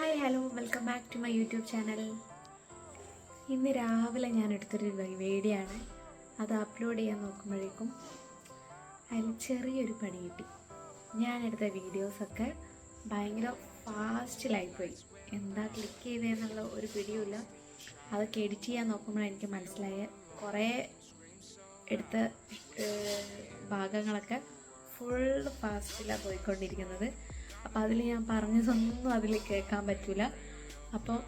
Hi hello welcome back to my YouTube channel. ഇന്ന് രാവിലെ ഞാൻ എടുത്തൊരു വീഡിയോ ആണ്. അത് അപ്ലോഡ് ചെയ്യാൻ നോക്കുമ്പോഴേക്കും അതിൽ ചെറിയൊരു പണി കിട്ടി. ഞാനെടുത്ത വീഡിയോസൊക്കെ ഭയങ്കര ഫാസ്റ്റിലായിപ്പോയി. എന്താ ക്ലിക്ക് ചെയ്തതെന്നുള്ള ഒരു പിടിയുമില്ല. അതൊക്കെ എഡിറ്റ് ചെയ്യാൻ നോക്കുമ്പോൾ എനിക്ക് മനസ്സിലായ കുറേ എടുത്ത ഭാഗങ്ങളൊക്കെ ഫുൾ ഫാസ്റ്റിലാണ് പോയിക്കൊണ്ടിരിക്കുന്നത്. അപ്പോൾ അതിൽ ഞാൻ പറഞ്ഞതൊന്നും അതിൽ കേൾക്കാൻ പറ്റില്ല. അപ്പോൾ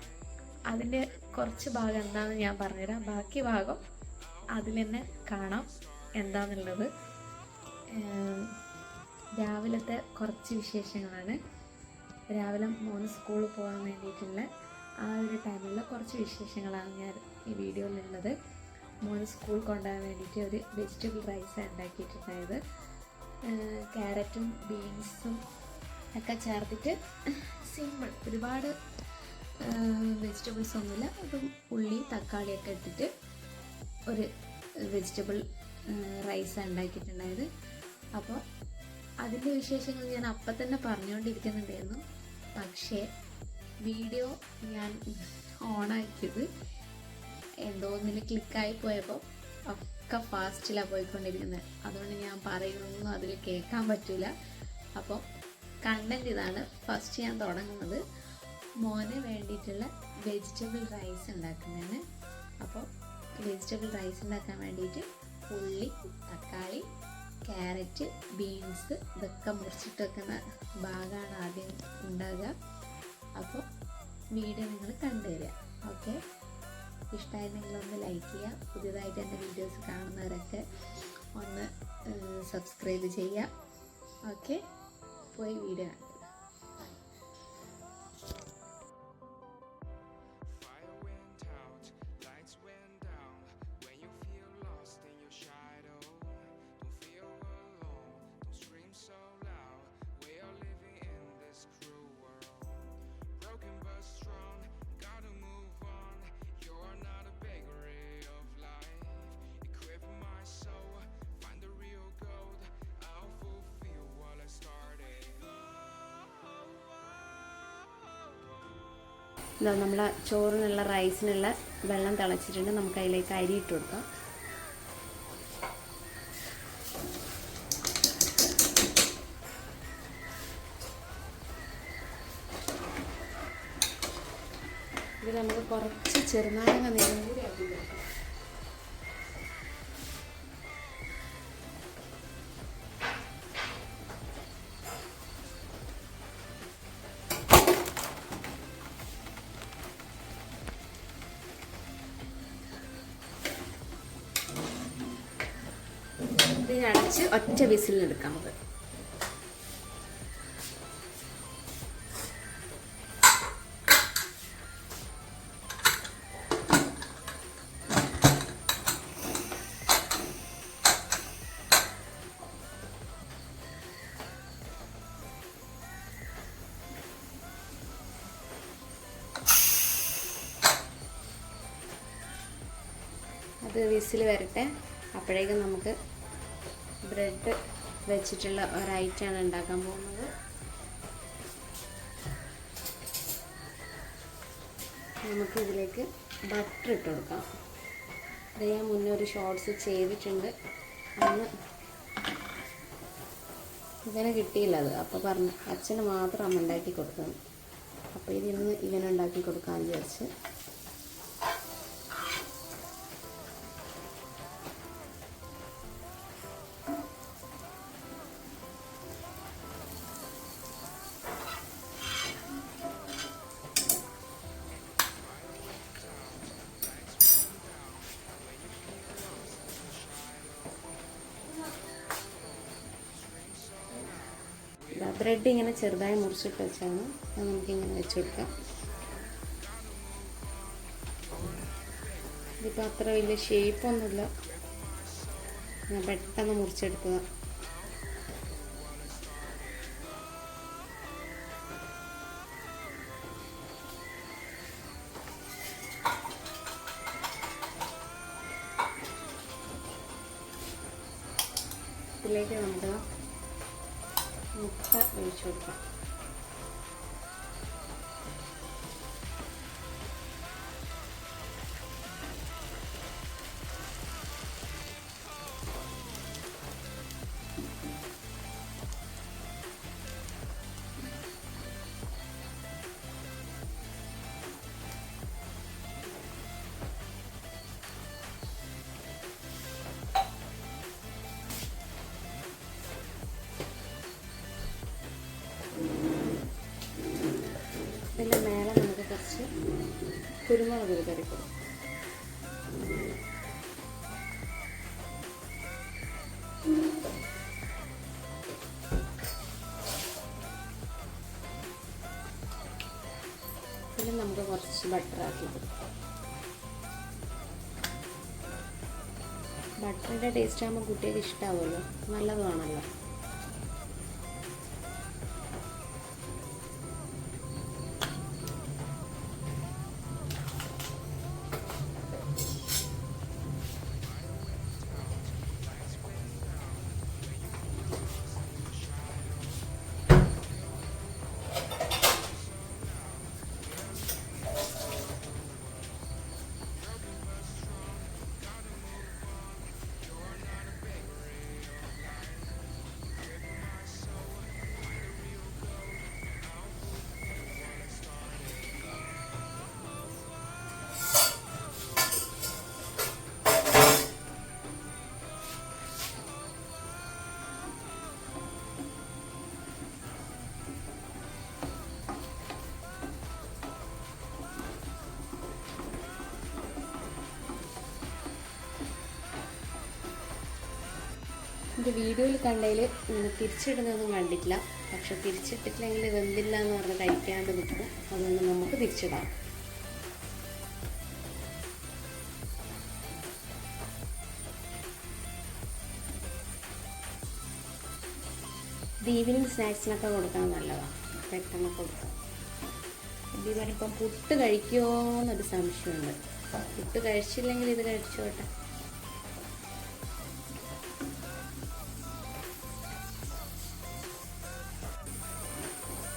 അതിൻ്റെ കുറച്ച് ഭാഗം എന്താണെന്ന് ഞാൻ പറഞ്ഞുതരാം. ബാക്കി ഭാഗം അതിൽ തന്നെ കാണാം എന്താണെന്നുള്ളത്. രാവിലത്തെ കുറച്ച് വിശേഷങ്ങളാണ്. രാവിലെ മോന് സ്കൂളിൽ പോകാൻ വേണ്ടിയിട്ടുള്ള ആ ഒരു ടൈമിലുള്ള കുറച്ച് വിശേഷങ്ങളാണ് ഞാൻ ഈ വീഡിയോയിലുള്ളത്. മോന് സ്കൂൾ കൊണ്ടുപോകാൻ വേണ്ടിയിട്ട് ഒരു വെജിറ്റബിൾ റൈസ് ഉണ്ടാക്കിയിട്ടുണ്ടായത്. ക്യാരറ്റും ബീൻസും ഒക്കെ ചേർത്തിട്ട് സിമ്പിൾ, ഒരുപാട് വെജിറ്റബിൾസ് ഒന്നുമില്ല, അതും ഉള്ളി തക്കാളിയൊക്കെ ഇട്ടിട്ട് ഒരു വെജിറ്റബിൾ റൈസ് ഉണ്ടാക്കിയിട്ടുണ്ടായത്. അപ്പോൾ അതിൻ്റെ വിശേഷങ്ങൾ ഞാൻ അപ്പം തന്നെ പറഞ്ഞുകൊണ്ടിരിക്കുന്നുണ്ടായിരുന്നു. പക്ഷേ വീഡിയോ ഞാൻ ഓണാക്കിയത് എന്തോ ഒന്നിൽ ക്ലിക്കായി പോയപ്പോൾ ഒക്കെ ഫാസ്റ്റിലാണ് പോയിക്കൊണ്ടിരിക്കുന്നത്. അതുകൊണ്ട് ഞാൻ പറയുന്നൊന്നും അതിൽ കേൾക്കാൻ പറ്റില്ല. അപ്പോൾ കണ്ടൻറ് ഇതാണ്. ഫസ്റ്റ് ഞാൻ തുടങ്ങുന്നത് മോന് വേണ്ടിയിട്ടുള്ള വെജിറ്റബിൾ റൈസ് ഉണ്ടാക്കുന്നതാണ്. അപ്പോൾ വെജിറ്റബിൾ റൈസ് ഉണ്ടാക്കാൻ വേണ്ടിയിട്ട് ഉള്ളി തക്കാളി ക്യാരറ്റ് ബീൻസ് ഇതൊക്കെ മുറിച്ചിട്ട് വെക്കുന്ന ഭാഗമാണ് ആദ്യം ഉണ്ടാകുക. അപ്പോൾ വീഡിയോ നിങ്ങൾ കണ്ടുവരിക. ഓക്കെ, ഇഷ്ടമായിരുന്നെങ്കിൽ ഒന്ന് ലൈക്ക് ചെയ്യുക. പുതിയതായിട്ട് എൻ്റെ വീഡിയോസ് കാണുന്നവരൊക്കെ ഒന്ന് സബ്സ്ക്രൈബ് ചെയ്യുക. ഓക്കെ, പോയി വീഡിയോ കണ്ടു. ഇതാ നമ്മളെ ചോറിനുള്ള റൈസിനുള്ള വെള്ളം തിളച്ചിട്ടുണ്ട്. നമുക്ക് അതിലേക്ക് അരി ഇട്ട് കൊടുക്കാം. ഇത് നമുക്ക് കുറച്ച് ചെറുനാരങ്ങ നീരും കൂടി ആക്കി കൊടുക്കാം. അടച്ച് ഒറ്റ വിസിലെടുക്കാം. നമുക്ക് അത് വിസിൽ വരട്ടെ. അപ്പോഴേക്കും നമുക്ക് ബ്രെഡ് വെച്ചിട്ടുള്ള ഒരൈറ്റാണ് ഉണ്ടാക്കാൻ പോകുന്നത്. നമുക്ക് ഇതിലേക്ക് ബട്ടർ ഇട്ട് കൊടുക്കാം. ഇത് ഞാൻ മുന്നേ ഒരു ഷോർട്സ് ചെയ്തിട്ടുണ്ട്. അന്ന് ഇവനെ കിട്ടിയില്ല അത്. അപ്പോൾ പറഞ്ഞു അച്ഛന് മാത്രം അമ്മ ഉണ്ടാക്കി കൊടുക്കണം. അപ്പോൾ ഇതിന്ന് ഇവനുണ്ടാക്കി കൊടുക്കാമെന്ന് വിചാരിച്ച് ബ്രെഡ് ഇങ്ങനെ ചെറുതായി മുറിച്ചിട്ട് വെച്ചാണ് നമുക്കിങ്ങനെ വെച്ച് കൊടുക്കാം. ഇതിപ്പോൾ അത്ര വലിയ ഷേപ്പൊന്നുമില്ല, ഞാൻ പെട്ടെന്ന് മുറിച്ചെടുക്കുക. ഇതിലേക്ക് നമുക്ക് മുട്ട ഒഴിച്ചു കൊടുക്കാം. ഇതിൻ്റെ മേലെ നമുക്ക് കുറച്ച് കുരുമുളക് വിതറി കൊടുക്കും. പിന്നെ നമുക്ക് കുറച്ച് ബട്ടറാക്കി കൊടുക്കാം. ബട്ടറിൻ്റെ ടേസ്റ്റ് ആകുമ്പോൾ കുട്ടികൾക്ക് ഇഷ്ടമാവുമല്ലോ, നല്ലതുമാണല്ലോ. എൻ്റെ വീഡിയോയിൽ കണ്ടതിൽ തിരിച്ചിടുന്നതൊന്നും കണ്ടിട്ടില്ല. പക്ഷെ തിരിച്ചിട്ടില്ലെങ്കിൽ വെന്തില്ല എന്ന് പറഞ്ഞ് കഴിക്കാണ്ട് നിൽക്കും. അതുകൊണ്ട് നമുക്ക് തിരിച്ചിടാം. ഇത് ഈവനിങ് സ്നാക്സിനൊക്കെ കൊടുക്കാൻ നല്ലതാണ്, പെട്ടെന്ന് കൊടുക്കാം. ഇപ്പം പുട്ട് കഴിക്കുമോ എന്നൊരു സംശയമുണ്ട്. പുട്ട് കഴിച്ചില്ലെങ്കിൽ ഇത് കഴിച്ചോട്ടെ.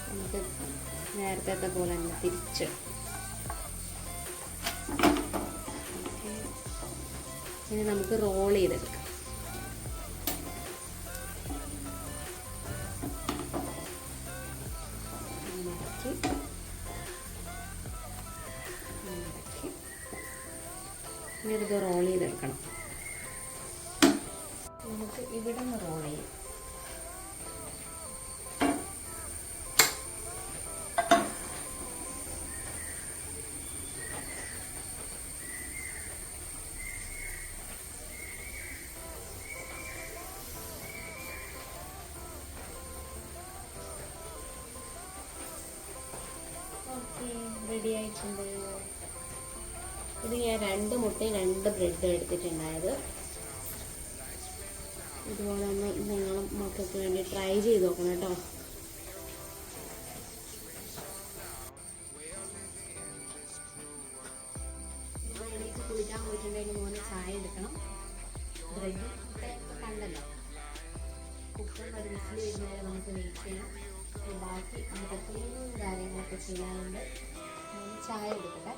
നമുക്ക് നേരത്തെ പോലെ തന്നെ തിരിച്ച് ഇനി നമുക്ക് റോൾ ചെയ്തെടുക്കാം. ഇനി ഇത് റോൾ ചെയ്തെടുക്കണം. നമുക്ക് ഇവിടെ നിന്ന് റോൾ ചെയ്യാം. റെഡി ആയിട്ടുണ്ട്. ഇത് ഞാൻ 2 മുട്ടയും 2 ബ്രെഡും എടുത്തിട്ടുണ്ടായത്. ഇതുപോലെ ഒന്ന് നിങ്ങളും മക്കൾക്ക് വേണ്ടി ട്രൈ ചെയ്ത് നോക്കണം കേട്ടോ. എണീറ്റ് കുളിക്കാൻ പോയിട്ടുണ്ടെങ്കിൽ മോനെ ചായ എടുക്കണം. ബ്രെഡും മുട്ടയൊക്കെ കണ്ടല്ലോ. കുക്കർ ഒരു വിസിൽ വരുന്നവരെ നമുക്ക് വെയിറ്റ് ചെയ്യണം. ബാക്കി നമുക്ക് ക്ലീനും കാര്യങ്ങളൊക്കെ ചെയ്യാനുണ്ട്. ചായ എടുക്കട്ടെ.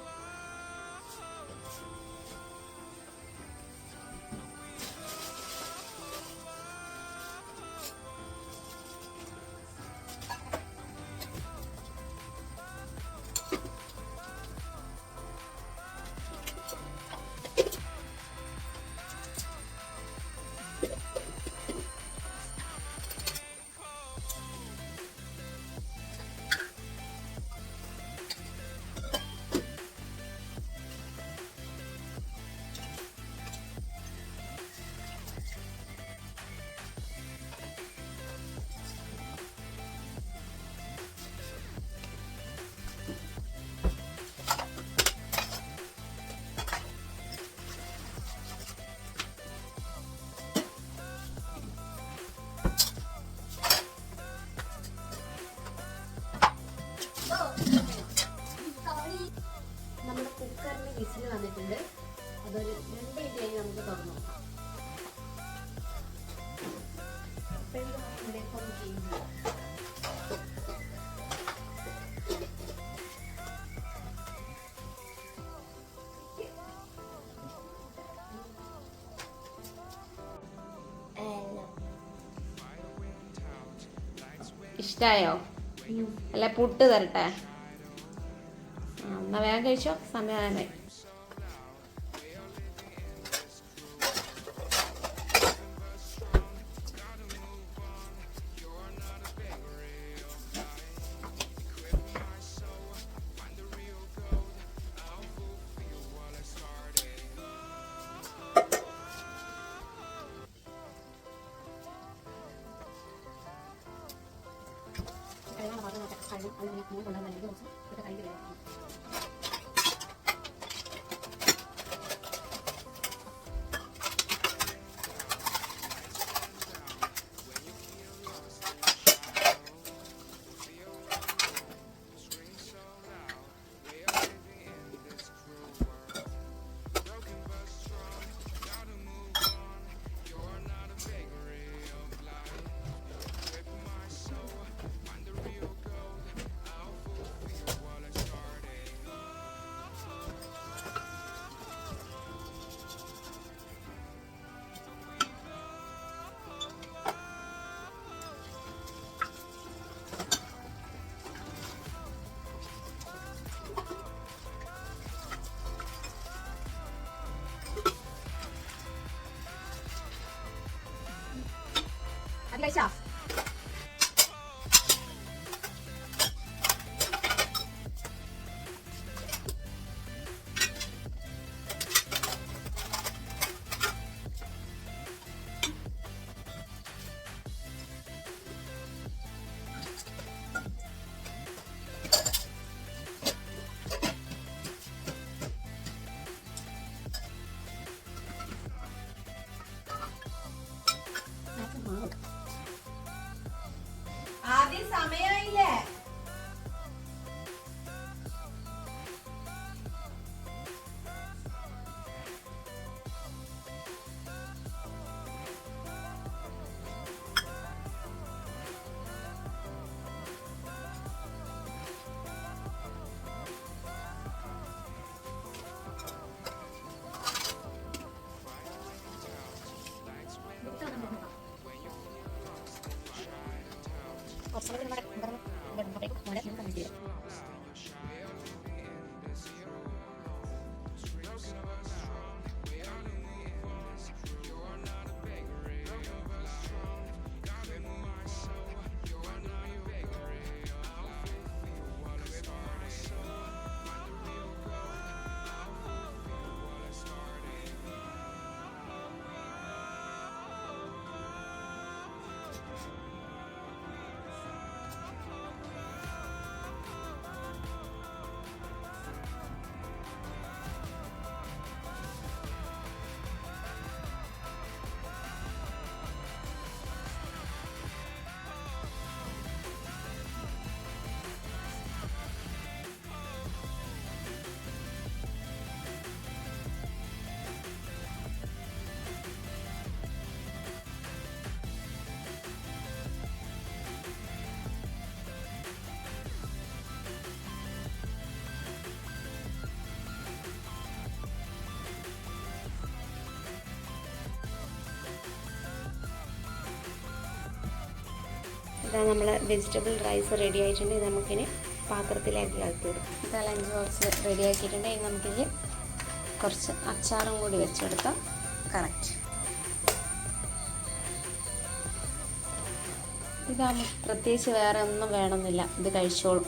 നമ്മുടെ കുക്കറിന് വിസിൽ വന്നിട്ടുണ്ട്. അതൊരു 2 മിനിറ്റ് കഴിഞ്ഞ് നമുക്ക് തുറന്നു നോക്കാം. ഇഷ്ടായോ? അല്ല പുട്ട് തരട്ടെ? എന്നാ വേഗം കഴിച്ചോ, സമയമായി. പിന്നെ മോൻ കൊണ്ടുവന്ന 2 ദിവസം ഇതൊക്കെ കഴിഞ്ഞ് വരാം. Gleich auf. ആദ്യം സമയമായില്ലേ? ഇതാ നമ്മൾ വെജിറ്റബിൾ റൈസ് റെഡി ആയിട്ടുണ്ട്. ഇത് നമുക്കിനി പാത്രത്തിലേക്ക് ആക്കി കൊടുക്കും. ഇതാ ലഞ്ച് ബോക്സ് റെഡി ആക്കിയിട്ടുണ്ട്. ഇനി നമുക്കിത് കുറച്ച് അച്ചാറും കൂടി വെച്ചെടുക്കാം. കറക്റ്റ്. ഇതാകുമ്പോൾ പ്രത്യേകിച്ച് വേറെ ഒന്നും വേണമെന്നില്ല, ഇത് കഴിച്ചോളും.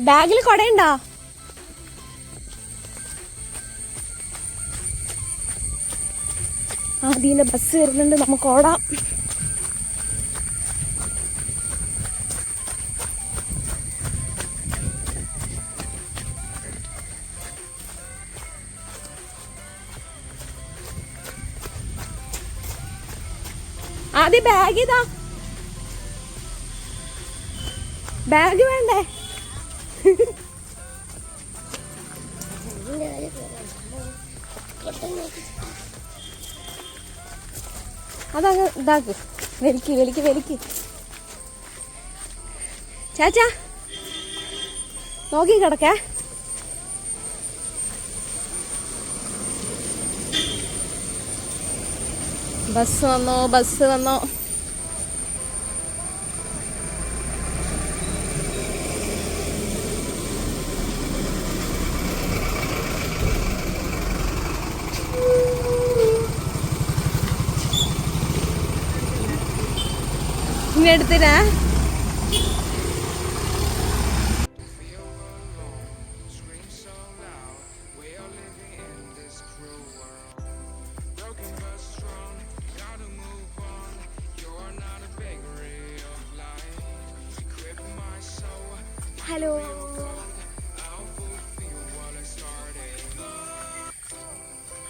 ബാഗിൽ കൊടയുണ്ടോ? ആദ്യം ബസ് വരുന്നുണ്ട്, നമുക്ക് ഓടാം. ആദ്യം ബാഗ് ഇതാ. ബാഗ് വേണ്ടേ? അതങ്ങ് ഇതാക്ക്. വലിക്ക് വലിക്ക് വലിക്ക്. ചാച്ചാ നോക്കി കിടക്കേ. ബസ് വന്നോ, ബസ് വന്നോ. ഇനി എടുത്തിനാ. ഹലോ,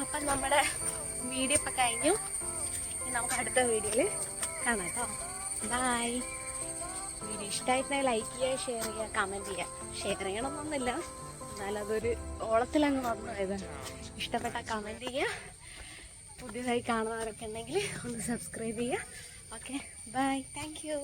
അപ്പം നമ്മുടെ വീഡിയോ ഇപ്പം കഴിഞ്ഞു. ഇനി നമുക്ക് അടുത്ത വീഡിയോയിൽ കാണാം കേട്ടോ. ബൈ. വീഡിയോ ഇഷ്ടമായിട്ടുണ്ടെങ്കിൽ ലൈക്ക് ചെയ്യുക, ഷെയർ ചെയ്യുക, കമൻറ്റ് ചെയ്യുക. ഷെയർ ചെയ്യണമെന്നൊന്നുമില്ല, എന്നാലും അതൊരു ഓളത്തിലങ്ങ് വന്നു പോയതാണ്. ഇഷ്ടപ്പെട്ട കമൻറ്റ് ചെയ്യുക. പുതിയതായി കാണുന്നവരൊക്കെ ഉണ്ടെങ്കിൽ ഒന്ന് സബ്സ്ക്രൈബ് ചെയ്യുക. Okay, bye. Thank U.